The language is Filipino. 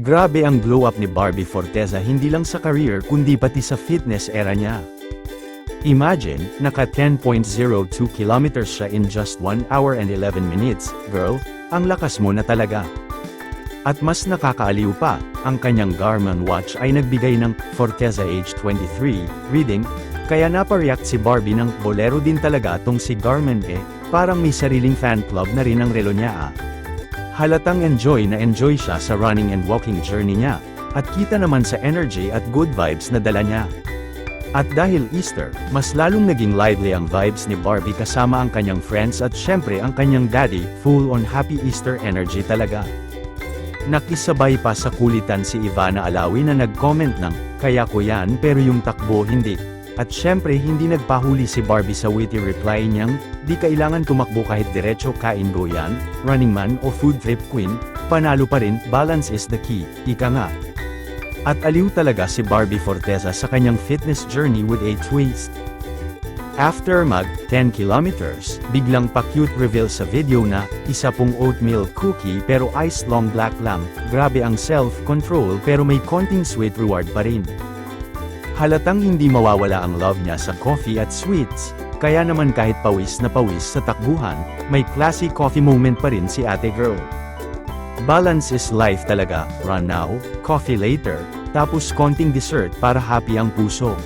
Grabe ang glow up ni Barbie Forteza hindi lang sa career kundi pati sa fitness era niya. Imagine, naka 10.02 kilometers siya in just 1 hour and 11 minutes, girl, ang lakas mo na talaga. At mas nakakaaliw pa, ang kanyang Garmin watch ay nagbigay ng Forteza age 23 reading, kaya napareact si Barbie ng bolero din talaga tong si Garmin parang may sariling fan club na rin ang relo niya Halatang enjoy siya sa running and walking journey niya, at kita naman sa energy at good vibes na dala niya. At dahil Easter, mas lalong naging lively ang vibes ni Barbie kasama ang kanyang friends at syempre ang kanyang daddy, full on happy Easter energy talaga. Nakisabay pa sa kulitan si Ivana Alawi na nag-comment ng, "Kaya ko yan pero yung takbo hindi." At syempre hindi nagpahuli si Barbie sa witty reply niyang, "Di kailangan tumakbo kahit diretso kain go yan, running man o food trip queen, panalo pa rin, balance is the key, ika nga." At aliw talaga si Barbie Forteza sa kanyang fitness journey with a twist. After mag 10 kilometers, biglang pa-cute reveal sa video na, isa pong oatmeal cookie pero iced long black lang, grabe ang self-control pero may konting sweet reward pa rin. Halatang hindi mawawala ang love niya sa coffee at sweets, kaya naman kahit pawis na pawis sa takbuhan, may classy coffee moment pa rin si ate girl. Balance is life talaga, run now, coffee later, tapos konting dessert para happy ang puso.